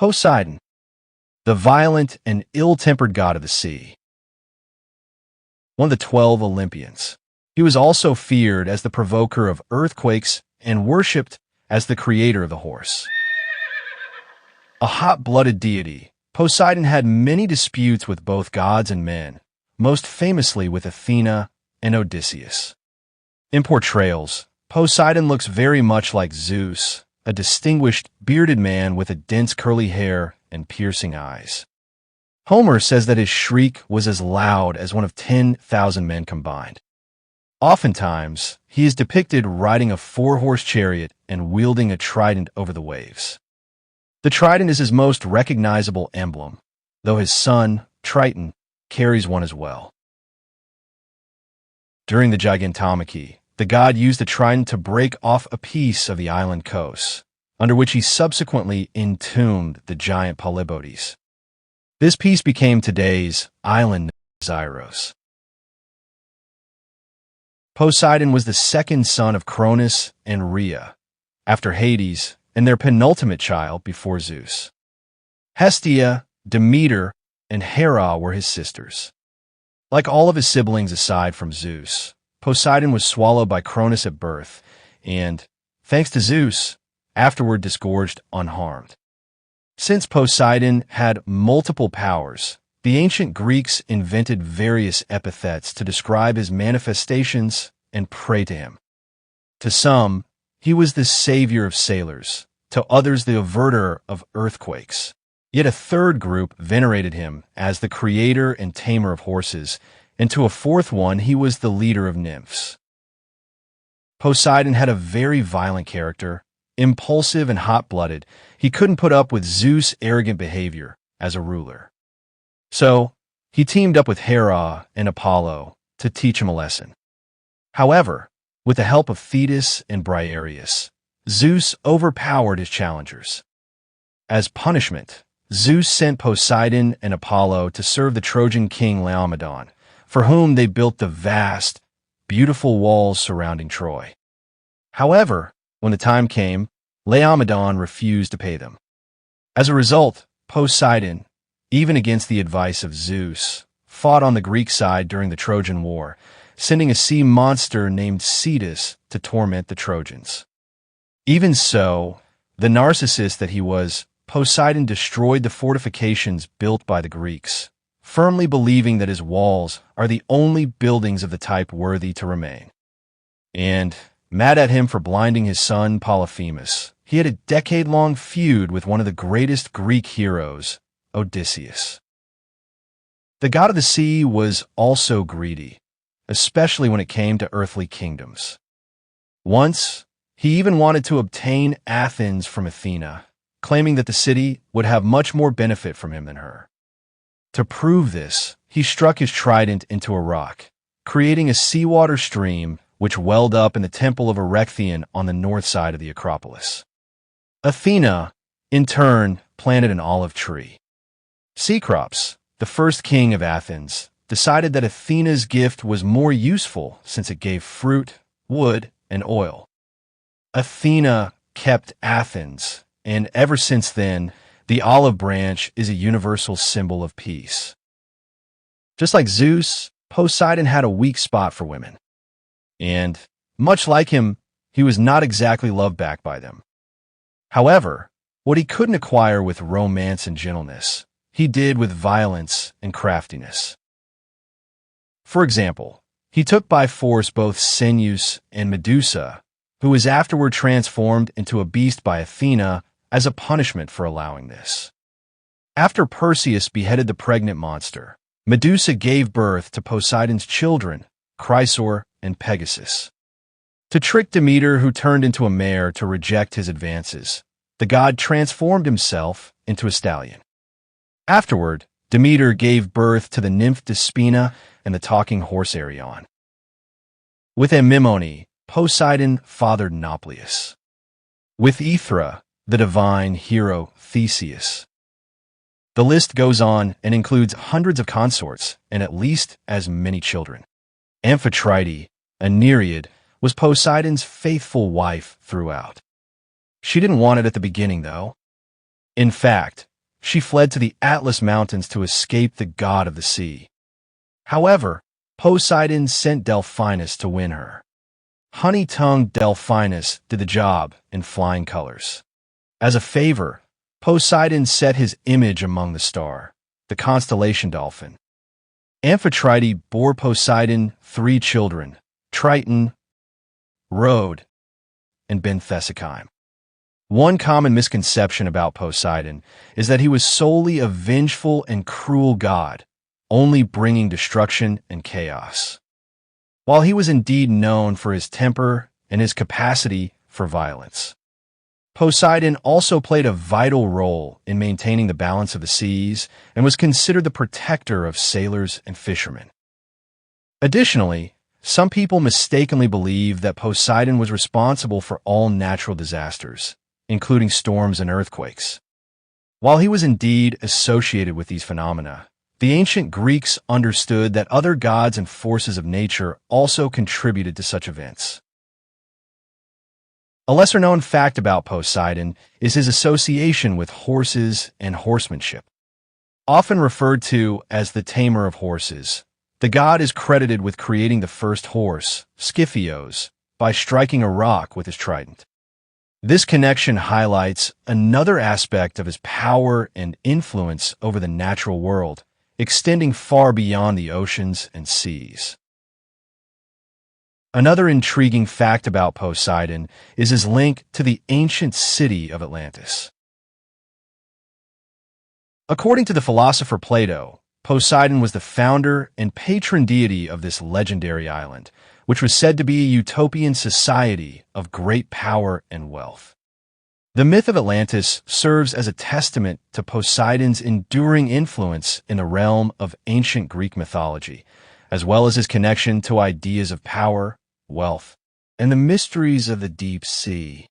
Poseidon, the violent and ill-tempered god of the sea. One of the 12 Olympians. He was also feared as the provoker of earthquakes and worshipped as the creator of the horse. A hot-blooded deity, Poseidon had many disputes with both gods and men, most famously with Athena and Odysseus. In portrayals, Poseidon looks very much like Zeus, a distinguished, bearded man with a dense curly hair and piercing eyes. Homer says that his shriek was as loud as one of 10,000 men combined. Oftentimes, he is depicted riding a four-horse chariot and wielding a trident over the waves. The trident is his most recognizable emblem, though his son, Triton, carries one as well. During the Gigantomachy, the god used the trident to break off a piece of the island Kos, under which he subsequently entombed the giant Polybotes. This piece became today's island Zyros. Poseidon was the second son of Cronus and Rhea, after Hades, and their penultimate child before Zeus. Hestia, Demeter, and Hera were his sisters. Like all of his siblings aside from Zeus, Poseidon was swallowed by Cronus at birth and, thanks to Zeus, afterward disgorged unharmed. Since Poseidon had multiple powers, the ancient Greeks invented various epithets to describe his manifestations and pray to him. To some, he was the savior of sailors, to others the averter of earthquakes. Yet a third group venerated him as the creator and tamer of horses, and to a fourth one he was the leader of nymphs. Poseidon had a very violent character, impulsive and hot-blooded. He couldn't put up with Zeus' arrogant behavior as a ruler. So, he teamed up with Hera and Apollo to teach him a lesson. However, with the help of Thetis and Briareus, Zeus overpowered his challengers. As punishment, Zeus sent Poseidon and Apollo to serve the Trojan king Laomedon, for whom they built the vast, beautiful walls surrounding Troy. However, when the time came, Laomedon refused to pay them. As a result, Poseidon, even against the advice of Zeus, fought on the Greek side during the Trojan War, sending a sea monster named Cetus to torment the Trojans. Even so, the narcissist that he was, Poseidon destroyed the fortifications built by the Greeks, firmly believing that his walls are the only buildings of the type worthy to remain. And, mad at him for blinding his son Polyphemus, he had a decade-long feud with one of the greatest Greek heroes, Odysseus. The god of the sea was also greedy, especially when it came to earthly kingdoms. Once, he even wanted to obtain Athens from Athena, claiming that the city would have much more benefit from him than her. To prove this, he struck his trident into a rock, creating a seawater stream which welled up in the temple of Erechtheion on the north side of the Acropolis. Athena, in turn, planted an olive tree. Cecrops, the first king of Athens, decided that Athena's gift was more useful since it gave fruit, wood, and oil. Athena kept Athens, and ever since then, the olive branch is a universal symbol of peace. Just like Zeus, Poseidon had a weak spot for women. And, much like him, he was not exactly loved back by them. However, what he couldn't acquire with romance and gentleness, he did with violence and craftiness. For example, he took by force both Ceneus and Medusa, who was afterward transformed into a beast by Athena as a punishment for allowing this. After Perseus beheaded the pregnant monster, Medusa gave birth to Poseidon's children, Chrysaor and Pegasus. To trick Demeter, who turned into a mare to reject his advances, the god transformed himself into a stallion. Afterward, Demeter gave birth to the nymph Despina and the talking horse Arion. With Amymone, Poseidon fathered Nauplius. With Aethra, the divine hero Theseus. The list goes on and includes hundreds of consorts and at least as many children. Amphitrite, a Nereid, was Poseidon's faithful wife throughout. She didn't want it at the beginning, though. In fact, she fled to the Atlas Mountains to escape the god of the sea. However, Poseidon sent Delphinus to win her. Honey-tongued Delphinus did the job in flying colors. As a favor, Poseidon set his image among the star, the constellation dolphin. Amphitrite bore Poseidon 3 children, Triton, Rhode, and Benthesichime. One common misconception about Poseidon is that he was solely a vengeful and cruel god, only bringing destruction and chaos. While he was indeed known for his temper and his capacity for violence, Poseidon also played a vital role in maintaining the balance of the seas and was considered the protector of sailors and fishermen. Additionally, some people mistakenly believe that Poseidon was responsible for all natural disasters, including storms and earthquakes. While he was indeed associated with these phenomena, the ancient Greeks understood that other gods and forces of nature also contributed to such events. A lesser-known fact about Poseidon is his association with horses and horsemanship. Often referred to as the tamer of horses, the god is credited with creating the first horse, Scythios, by striking a rock with his trident. This connection highlights another aspect of his power and influence over the natural world, extending far beyond the oceans and seas. Another intriguing fact about Poseidon is his link to the ancient city of Atlantis. According to the philosopher Plato, Poseidon was the founder and patron deity of this legendary island, which was said to be a utopian society of great power and wealth. The myth of Atlantis serves as a testament to Poseidon's enduring influence in the realm of ancient Greek mythology, as well as his connection to ideas of power, wealth, and the mysteries of the deep sea.